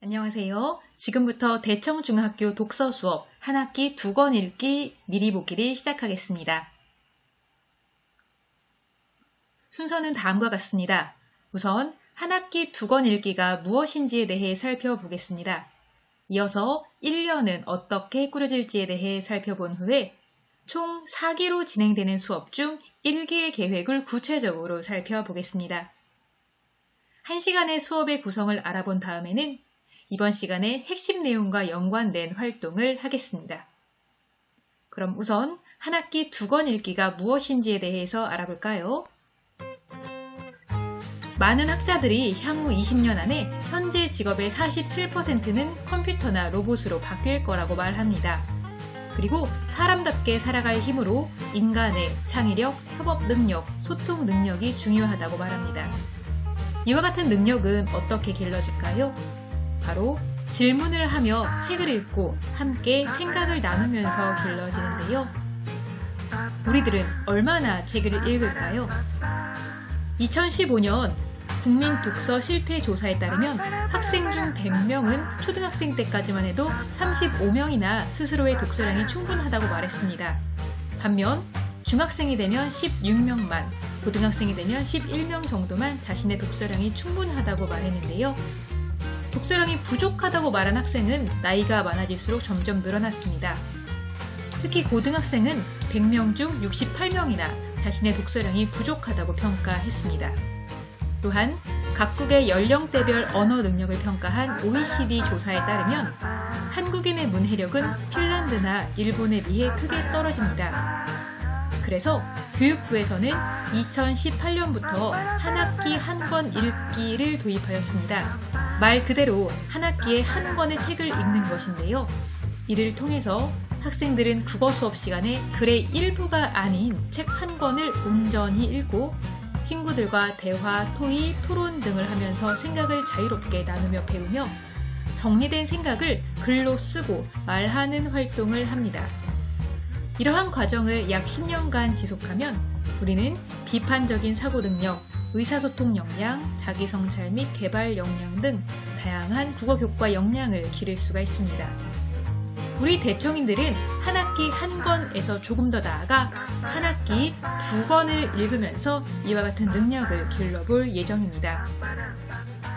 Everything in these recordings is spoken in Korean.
안녕하세요. 지금부터 대청중학교 독서 수업 한 학기 2권 읽기 미리 보기를 시작하겠습니다. 순서는 다음과 같습니다. 우선 한 학기 2권 읽기가 무엇인지에 대해 살펴보겠습니다. 이어서 1년은 어떻게 꾸려질지에 대해 살펴본 후에 총 4기로 진행되는 수업 중 1기의 계획을 구체적으로 살펴보겠습니다. 1시간의 수업의 구성을 알아본 다음에는 이번 시간에 핵심 내용과 연관된 활동을 하겠습니다. 그럼 우선 한 학기 2권 읽기가 무엇인지에 대해서 알아볼까요? 많은 학자들이 향후 20년 안에 현재 직업의 47%는 컴퓨터나 로봇으로 바뀔 거라고 말합니다. 그리고 사람답게 살아갈 힘으로 인간의 창의력, 협업 능력, 소통 능력이 중요하다고 말합니다. 이와 같은 능력은 어떻게 길러질까요? 바로 질문을 하며 책을 읽고 함께 생각을 나누면서 길러지는데요. 우리들은 얼마나 책을 읽을까요? 2015년 국민 독서 실태 조사에 따르면 학생 중 100명은 초등학생 때까지만 해도 35명이나 스스로의 독서량이 충분하다고 말했습니다. 반면 중학생이 되면 16명만, 고등학생이 되면 11명 정도만 자신의 독서량이 충분하다고 말했는데요. 독서량이 부족하다고 말한 학생은 나이가 많아질수록 점점 늘어났습니다. 특히 고등학생은 100명 중 68명이나 자신의 독서량이 부족하다고 평가했습니다. 또한 각국의 연령대별 언어 능력을 평가한 OECD 조사에 따르면 한국인의 문해력은 핀란드나 일본에 비해 크게 떨어집니다. 그래서 교육부에서는 2018년부터 한 학기 한 권 읽기를 도입하였습니다. 말 그대로 한 학기에 한 권의 책을 읽는 것인데요. 이를 통해서 학생들은 국어 수업 시간에 글의 일부가 아닌 책 한 권을 온전히 읽고 친구들과 대화, 토의, 토론 등을 하면서 생각을 자유롭게 나누며 배우며 정리된 생각을 글로 쓰고 말하는 활동을 합니다. 이러한 과정을 약 10년간 지속하면 우리는 비판적인 사고 능력, 의사소통 역량, 자기성찰 및 개발 역량 등 다양한 국어 교과 역량을 기를 수가 있습니다. 우리 대청인들은 한 학기 한 권에서 조금 더 나아가 한 학기 2권을 읽으면서 이와 같은 능력을 길러볼 예정입니다.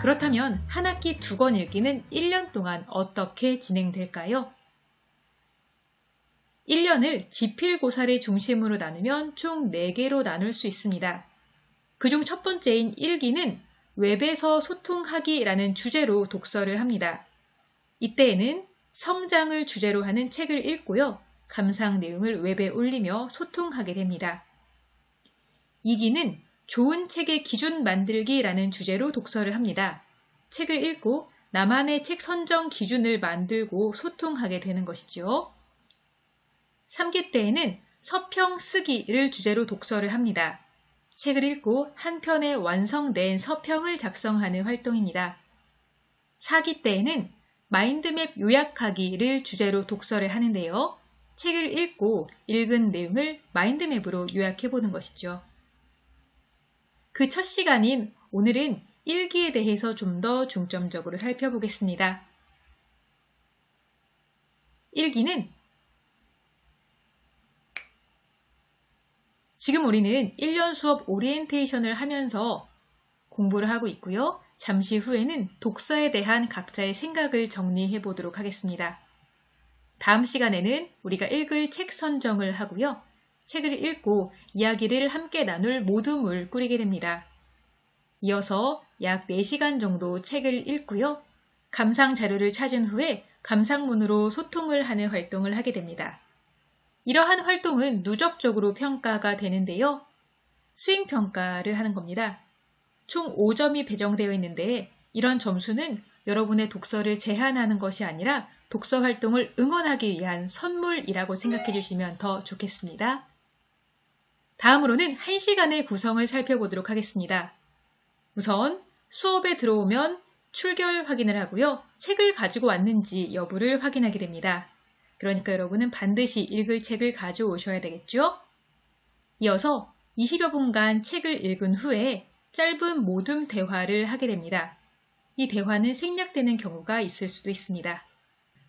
그렇다면 한 학기 2권 읽기는 1년 동안 어떻게 진행될까요? 1년을 지필고사를 중심으로 나누면 총 4개로 나눌 수 있습니다. 그중 첫 번째인 1기는 웹에서 소통하기라는 주제로 독서를 합니다. 이때에는 성장을 주제로 하는 책을 읽고요. 감상 내용을 웹에 올리며 소통하게 됩니다. 2기는 좋은 책의 기준 만들기라는 주제로 독서를 합니다. 책을 읽고 나만의 책 선정 기준을 만들고 소통하게 되는 것이죠. 3기 때에는 서평 쓰기를 주제로 독서를 합니다. 책을 읽고 한 편의 완성된 서평을 작성하는 활동입니다. 4기 때에는 마인드맵 요약하기를 주제로 독서를 하는데요. 책을 읽고 읽은 내용을 마인드맵으로 요약해보는 것이죠. 그 첫 시간인 오늘은 1기에 대해서 좀 더 중점적으로 살펴보겠습니다. 1기는 지금 우리는 1년 수업 오리엔테이션을 하면서 공부를 하고 있고요. 잠시 후에는 독서에 대한 각자의 생각을 정리해 보도록 하겠습니다. 다음 시간에는 우리가 읽을 책 선정을 하고요. 책을 읽고 이야기를 함께 나눌 모둠을 꾸리게 됩니다. 이어서 약 4시간 정도 책을 읽고요. 감상 자료를 찾은 후에 감상문으로 소통을 하는 활동을 하게 됩니다. 이러한 활동은 누적적으로 평가가 되는데요. 수행평가를 하는 겁니다. 총 5점이 배정되어 있는데 이런 점수는 여러분의 독서를 제한하는 것이 아니라 독서 활동을 응원하기 위한 선물이라고 생각해 주시면 더 좋겠습니다. 다음으로는 1시간의 구성을 살펴보도록 하겠습니다. 우선 수업에 들어오면 출결 확인을 하고요. 책을 가지고 왔는지 여부를 확인하게 됩니다. 그러니까 여러분은 반드시 읽을 책을 가져오셔야 되겠죠? 이어서 20여 분간 책을 읽은 후에 짧은 모둠 대화를 하게 됩니다. 이 대화는 생략되는 경우가 있을 수도 있습니다.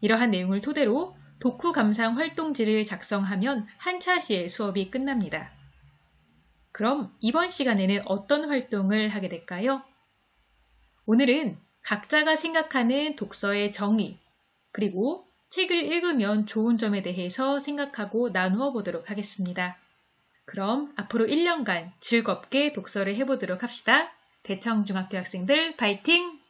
이러한 내용을 토대로 독후 감상 활동지를 작성하면 한 차시의 수업이 끝납니다. 그럼 이번 시간에는 어떤 활동을 하게 될까요? 오늘은 각자가 생각하는 독서의 정의, 그리고 책을 읽으면 좋은 점에 대해서 생각하고 나누어 보도록 하겠습니다. 그럼 앞으로 1년간 즐겁게 독서를 해보도록 합시다. 대청중학교 학생들 파이팅!